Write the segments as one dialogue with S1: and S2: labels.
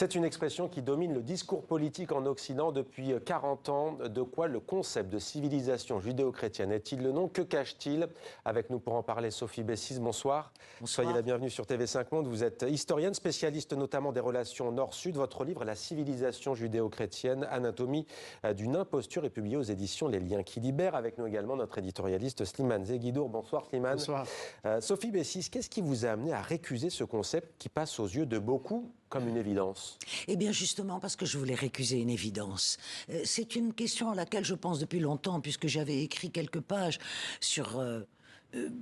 S1: C'est une expression qui domine le discours politique en Occident depuis 40 ans. De quoi le concept de civilisation judéo-chrétienne est-il le nom? Que cache-t-il? Avec nous pour en parler, Sophie Bessis, bonsoir.
S2: Bonsoir.
S1: Soyez la bienvenue sur TV5 Monde. Vous êtes historienne, spécialiste notamment des relations Nord-Sud. Votre livre, La civilisation judéo-chrétienne, anatomie d'une imposture, est publié aux éditions Les Liens qui libèrent. Avec nous également notre éditorialiste Slimane Zeguidour. Bonsoir Slimane.
S2: Bonsoir.
S1: Sophie Bessis, qu'est-ce qui vous a amené à récuser ce concept qui passe aux yeux de beaucoup comme une évidence?
S2: Eh bien justement parce que je voulais récuser une évidence. C'est une question à laquelle je pense depuis longtemps, puisque j'avais écrit quelques pages sur...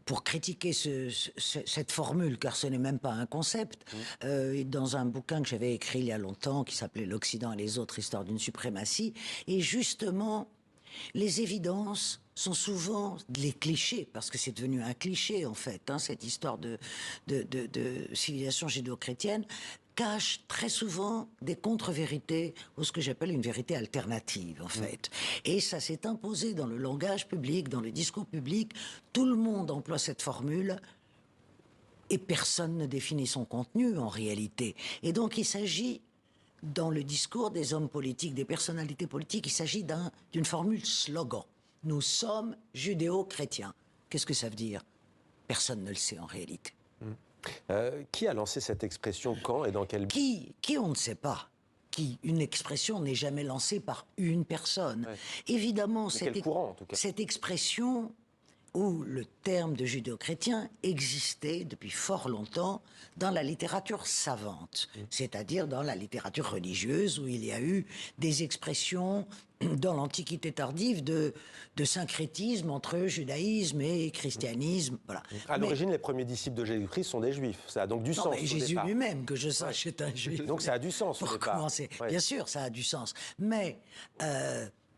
S2: pour critiquer cette formule, car ce n'est même pas un concept, dans un bouquin que j'avais écrit il y a longtemps, qui s'appelait « L'Occident et les autres, histoire d'une suprématie ». Et justement, les évidences sont souvent les clichés, parce que c'est devenu un cliché en fait, cette histoire de civilisation judéo-chrétienne, cache très souvent des contre-vérités, ou ce que j'appelle une vérité alternative, en fait. Et ça s'est imposé dans le langage public, dans le discours public. Tout le monde emploie cette formule, et personne ne définit son contenu, en réalité. Et donc, il s'agit, dans le discours des hommes politiques, des personnalités politiques, il s'agit d'une formule slogan. Nous sommes judéo-chrétiens. Qu'est-ce que ça veut dire? Personne ne le sait, en réalité.
S1: Qui a lancé cette expression, quand et dans quel but?
S2: Qui on ne sait pas. Une expression n'est jamais lancée par une personne.
S1: Ouais.
S2: Évidemment,
S1: courant, en tout cas.
S2: cette expression où le terme de judéo-chrétien existait depuis fort longtemps dans la littérature savante, c'est-à-dire dans la littérature religieuse, où il y a eu des expressions dans l'Antiquité tardive de syncrétisme entre judaïsme et christianisme. Voilà.
S1: À l'origine, les premiers disciples de Jésus-Christ sont des juifs. Ça a donc du sens.
S2: Mais Jésus lui-même, que je sache, est un juif.
S1: Donc ça a du sens au
S2: Pour
S1: départ.
S2: commencer.
S1: Ouais.
S2: Bien sûr, ça a du sens. Mais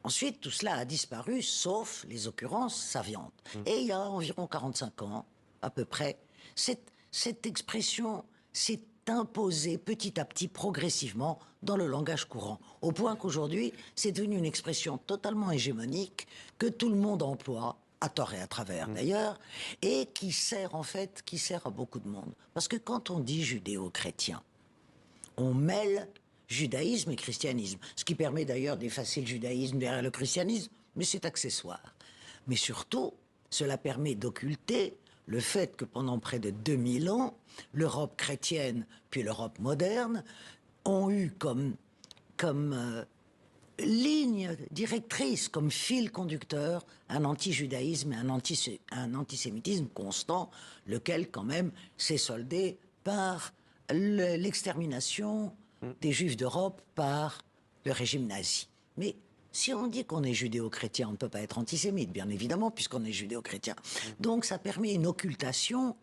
S2: ensuite, tout cela a disparu, sauf les occurrences savantes. Et il y a environ 45 ans, à peu près, cette expression s'est imposée petit à petit, progressivement, dans le langage courant. Au point qu'aujourd'hui, c'est devenu une expression totalement hégémonique que tout le monde emploie, à tort et à travers d'ailleurs, et qui sert à beaucoup de monde. Parce que quand on dit judéo-chrétien, on mêle judaïsme et christianisme, ce qui permet d'ailleurs d'effacer le judaïsme derrière le christianisme, mais c'est accessoire. Mais surtout, cela permet d'occulter le fait que pendant près de 2000 ans, l'Europe chrétienne puis l'Europe moderne ont eu comme ligne directrice, comme fil conducteur, un anti-judaïsme et un antisémitisme constant, lequel quand même s'est soldé par l'extermination des Juifs d'Europe par le régime nazi. Mais si on dit qu'on est judéo-chrétien, on ne peut pas être antisémite, bien évidemment, puisqu'on est judéo-chrétien. Donc ça permet une occultation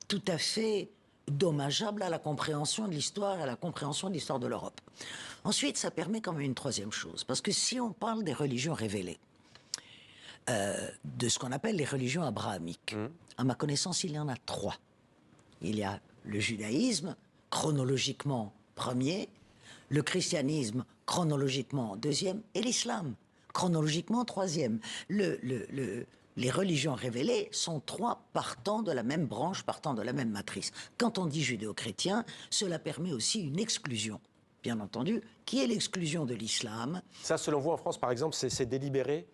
S2: tout à fait dommageable à la compréhension de l'histoire et à la compréhension de l'histoire de l'Europe. Ensuite, ça permet quand même une troisième chose, parce que si on parle des religions révélées, de ce qu'on appelle les religions abrahamiques, à ma connaissance, il y en a 3. Il y a le judaïsme, chronologiquement premier, le christianisme, chronologiquement deuxième, et l'islam, chronologiquement troisième. Les religions révélées sont 3 partant de la même branche, partant de la même matrice. Quand on dit judéo-chrétien, cela permet aussi une exclusion, bien entendu, qui est l'exclusion de l'islam.
S1: Ça, selon vous, en France, par exemple, c'est délibéré?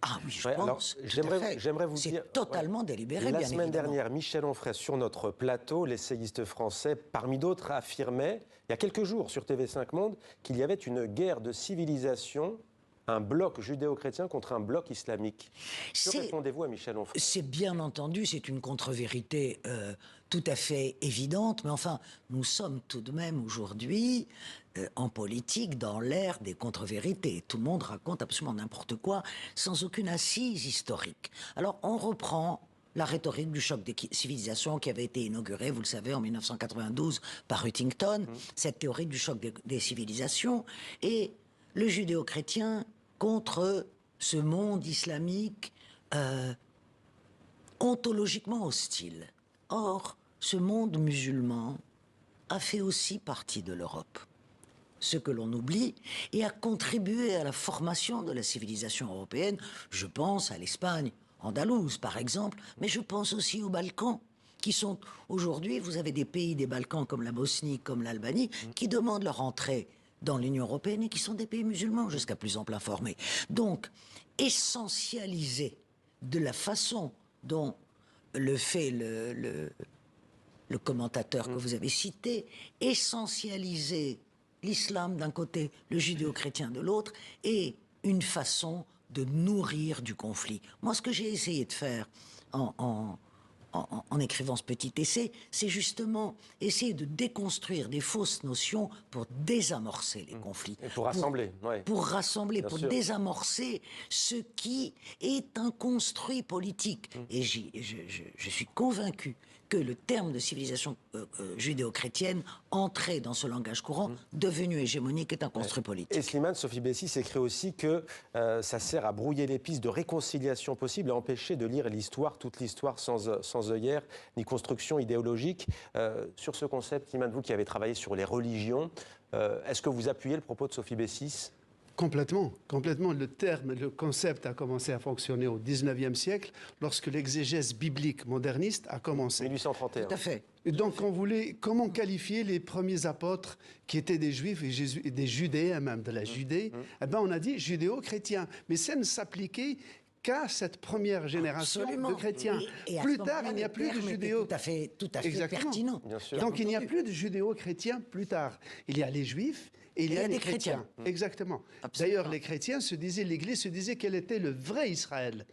S2: Ah oui, je pense.
S1: J'aimerais vous dire...
S2: C'est totalement délibéré, bien évidemment.
S1: La semaine dernière, Michel Onfray, sur notre plateau, l'essayiste français, parmi d'autres, affirmait, il y a quelques jours, sur TV5 Monde, qu'il y avait une guerre de civilisation, un bloc judéo-chrétien contre un bloc islamique. Que répondez-vous à Michel Onfray?
S2: C'est bien entendu, c'est une contre-vérité tout à fait évidente, mais enfin, nous sommes tout de même aujourd'hui en politique dans l'ère des contre-vérités. Tout le monde raconte absolument n'importe quoi, sans aucune assise historique. Alors, on reprend la rhétorique du choc des civilisations qui avait été inaugurée, vous le savez, en 1992 par Huntington, cette théorie du choc des civilisations, et le judéo-chrétien contre ce monde islamique ontologiquement hostile. Or, ce monde musulman a fait aussi partie de l'Europe, ce que l'on oublie, et a contribué à la formation de la civilisation européenne. Je pense à l'Espagne andalouse, par exemple, mais je pense aussi aux Balkans. qui sont aujourd'hui, vous avez des pays des Balkans comme la Bosnie, comme l'Albanie, qui demandent leur entrée dans l'Union européenne et qui sont des pays musulmans jusqu'à plus ample informé. Donc, essentialiser de la façon dont le fait le commentateur que vous avez cité, essentialiser l'islam d'un côté, le judéo-chrétien de l'autre, est une façon de nourrir du conflit. Moi, ce que j'ai essayé de faire en écrivant ce petit essai, c'est justement essayer de déconstruire des fausses notions pour désamorcer les conflits.
S1: Et pour rassembler,
S2: Pour rassembler,
S1: Bien
S2: pour
S1: sûr.
S2: désamorcer ce qui est un construit politique. Et je suis convaincu que le terme de civilisation judéo-chrétienne, entré dans ce langage courant, devenu hégémonique, est un construit politique.
S1: Et Slimane, Sophie Bessis écrit aussi que ça sert à brouiller les pistes de réconciliation possible et à empêcher de lire l'histoire, toute l'histoire sans œillère ni construction idéologique. Sur ce concept, Slimane, vous qui avez travaillé sur les religions, est-ce que vous appuyez le propos de Sophie Bessis ?
S3: Complètement, complètement. Le concept a commencé à fonctionner au XIXe siècle, lorsque l'exégèse biblique moderniste a commencé.
S1: 1831.
S2: Tout à fait.
S3: Et donc, on voulait comment qualifier les premiers apôtres qui étaient des juifs et des judéens même, de la Judée. Eh ben, on a dit judéo-chrétiens. Mais ça ne s'appliquait qu'à cette première génération
S2: Absolument.
S3: de chrétiens.
S2: Et à
S3: Plus
S2: ce
S3: tard,
S2: moment-là,
S3: il n'y a
S2: le
S3: plus de
S2: terme était
S3: judéo.
S2: tout à fait
S3: Exactement.
S2: pertinent.
S1: Bien sûr.
S3: Donc, il n'y a plus de judéo-chrétiens plus tard. Il y a les juifs et il y a les chrétiens. Exactement.
S2: Absolument.
S3: D'ailleurs, les chrétiens se disaient, l'Église se disait quel était le vrai Israël.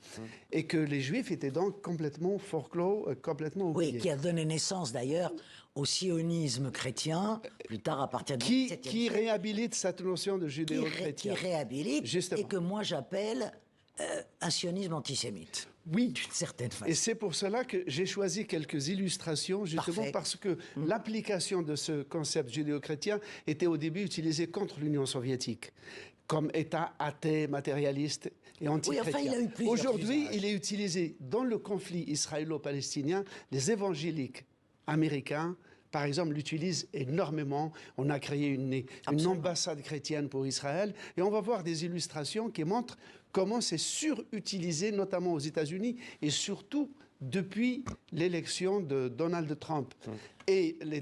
S3: Et que les juifs étaient donc complètement forclos, complètement oubliés.
S2: Oui, qui a donné naissance d'ailleurs au sionisme chrétien, plus tard à partir du
S3: Qui
S2: 17e
S3: qui
S2: siècle,
S3: réhabilite cette notion de
S2: qui
S3: judéo-chrétien.
S2: réhabilite
S3: Justement.
S2: et que moi j'appelle un sionisme antisémite,
S3: Oui.
S2: d'une certaine façon.
S3: Et c'est pour cela que j'ai choisi quelques illustrations, justement
S2: Parfait.
S3: parce que l'application de ce concept judéo-chrétien était au début utilisée contre l'Union soviétique, comme État athée, matérialiste et anti-chrétien.
S2: il a eu plusieurs
S3: Aujourd'hui,
S2: usages.
S3: il est utilisé dans le conflit israélo-palestinien. Les évangéliques américains, par exemple, l'utilisent énormément. On a créé une ambassade chrétienne pour Israël. Et on va voir des illustrations qui montrent comment c'est surutilisé, notamment aux États-Unis, et surtout depuis l'élection de Donald Trump. Et le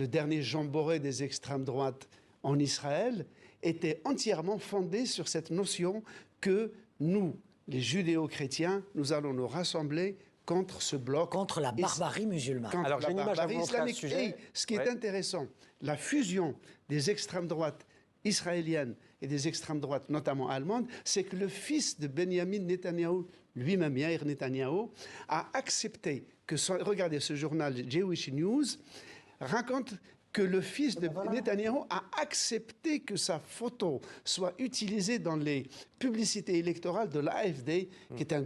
S3: dernier jamboree des extrêmes droites en Israël était entièrement fondé sur cette notion que nous, les judéo-chrétiens, nous allons nous rassembler contre ce bloc.
S2: Contre la barbarie musulmane.
S3: Contre
S1: Alors,
S3: la
S1: j'ai une image à vous
S3: barbarie
S1: montrer à ce
S3: islamique.
S1: sujet.
S3: Et ce qui est
S1: Ouais.
S3: intéressant, la fusion des extrêmes droites israéliennes et des extrêmes droites, notamment allemandes, c'est que le fils de Benjamin Netanyahou, lui-même Yair Netanyahou, a accepté que, regardez ce journal Jewish News, raconte que le fils de Netanyahou a accepté que sa photo soit utilisée dans les publicités électorales de l'AfD, qui est un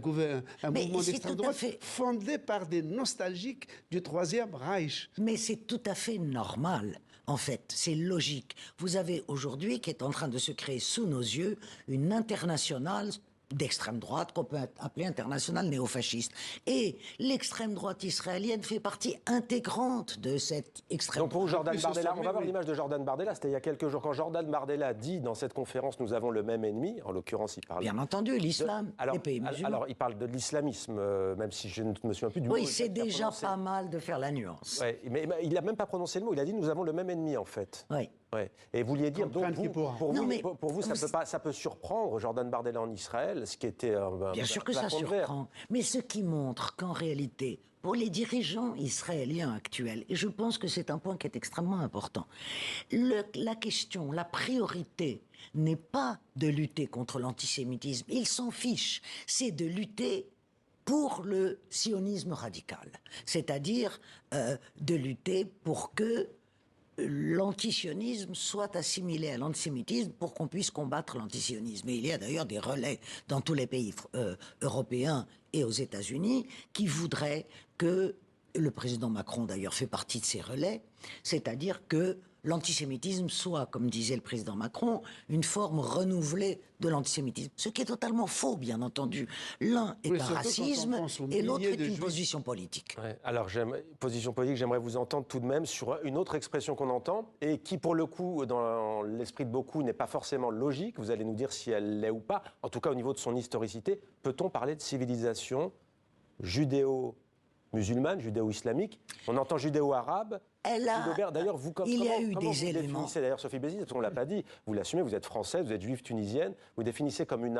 S2: Mais
S3: mouvement
S2: c'est
S3: d'extrême
S2: tout à
S3: droite
S2: fait-
S3: fondé par des nostalgiques du Troisième Reich.
S2: Mais c'est tout à fait normal, en fait. C'est logique. Vous avez aujourd'hui, qui est en train de se créer sous nos yeux, une internationale d'extrême droite, qu'on peut appeler internationale néofasciste. Et l'extrême droite israélienne fait partie intégrante de cette extrême
S1: Donc pour vous,
S2: droite.
S1: Jordan
S3: plus,
S1: Bardella,
S3: ce
S1: on va voir
S3: oui.
S1: l'image de Jordan Bardella, c'était il y a quelques jours, quand Jordan Bardella dit dans cette conférence « Nous avons le même ennemi », en l'occurrence il parle...
S2: Bien entendu, l'islam,
S1: Alors,
S2: les pays musulmans.
S1: alors, il parle de l'islamisme, même si je ne me souviens plus du
S2: Oui,
S1: mot
S2: c'est
S1: qu'il a
S2: déjà
S1: prononcé.
S2: pas mal de faire la nuance.
S1: Ouais, mais il n'a même pas prononcé le mot, il a dit « Nous avons le même ennemi » en fait.
S2: Oui.
S1: Ouais. Et vous vouliez dire, donc,
S3: Comprendre qui pourra.
S1: pour
S2: Non,
S1: vous,
S2: mais-
S1: pour vous ça peut surprendre Jordan Bardella en Israël, ce qui était un
S2: Bien sûr que ça
S1: plafond de verre.
S2: surprend. Mais ce qui montre qu'en réalité, pour les dirigeants israéliens actuels, et je pense que c'est un point qui est extrêmement important, la question, la priorité n'est pas de lutter contre l'antisémitisme. Ils s'en fichent. C'est de lutter pour le sionisme radical. C'est-à-dire de lutter pour que l'antisionisme soit assimilé à l'antisémitisme pour qu'on puisse combattre l'antisionisme. Et il y a d'ailleurs des relais dans tous les pays européens et aux États-Unis qui voudraient que, le président Macron d'ailleurs fait partie de ces relais, c'est-à-dire que l'antisémitisme soit, comme disait le président Macron, une forme renouvelée de l'antisémitisme. Ce qui est totalement faux, bien entendu. L'un est
S3: Oui,
S2: un
S3: surtout quand on
S2: racisme
S3: pense aux
S2: et l'autre
S3: milliers
S2: est
S3: de
S2: une
S3: Juifs.
S2: position politique.
S1: Ouais. Alors, position politique, j'aimerais vous entendre tout de même sur une autre expression qu'on entend et qui, pour le coup, dans l'esprit de beaucoup, n'est pas forcément logique. Vous allez nous dire si elle l'est ou pas. En tout cas, au niveau de son historicité, peut-on parler de civilisation judéo musulmane, judéo-islamique. On entend judéo-arabe. D'ailleurs, vous,
S2: il y a eu
S1: comment
S2: des
S1: vous
S2: éléments.
S1: Définissez d'ailleurs, Sophie Béziz, parce qu'on ne l'a pas dit, vous l'assumez, vous êtes française, vous êtes juive tunisienne, vous définissez comme une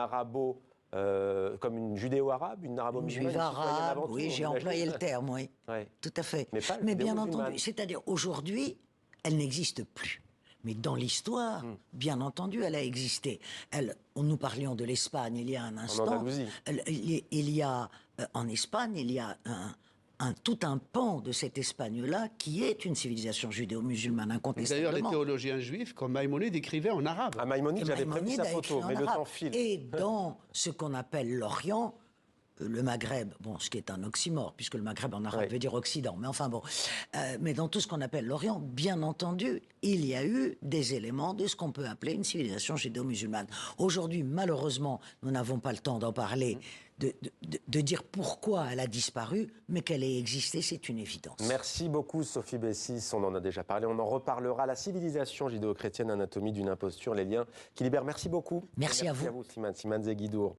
S1: comme une judéo-arabe, une arabo-musulmane,
S2: juive arabe, oui, j'ai employé le terme, oui.
S1: Ouais.
S2: Tout à fait.
S1: Mais
S2: bien entendu, c'est-à-dire aujourd'hui, elle n'existe plus. Mais dans l'histoire, bien entendu, elle a existé. Nous parlions de l'Espagne il y a un instant.
S1: En Andalousie.
S2: En Espagne, il y a tout un pan de cette Espagne-là qui est une civilisation judéo-musulmane incontestablement.
S3: D'ailleurs, les théologiens juifs, comme Maïmonide, écrivaient en arabe.
S1: À Maïmonide, j'avais prévu sa photo, mais le temps file.
S2: Et dans ce qu'on appelle l'Orient, le Maghreb, bon, ce qui est un oxymore, puisque le Maghreb en arabe veut dire Occident, mais enfin bon, mais dans tout ce qu'on appelle l'Orient, bien entendu, il y a eu des éléments de ce qu'on peut appeler une civilisation judéo-musulmane. Aujourd'hui, malheureusement, nous n'avons pas le temps d'en parler, de dire pourquoi elle a disparu, mais qu'elle ait existé, c'est une évidence.
S1: Merci beaucoup, Sophie Bessis. On en a déjà parlé, on en reparlera. La civilisation judéo-chrétienne, anatomie d'une imposture, les liens qui libèrent. Merci beaucoup.
S2: Merci à vous.
S1: Merci à vous, Simane Zeghidour.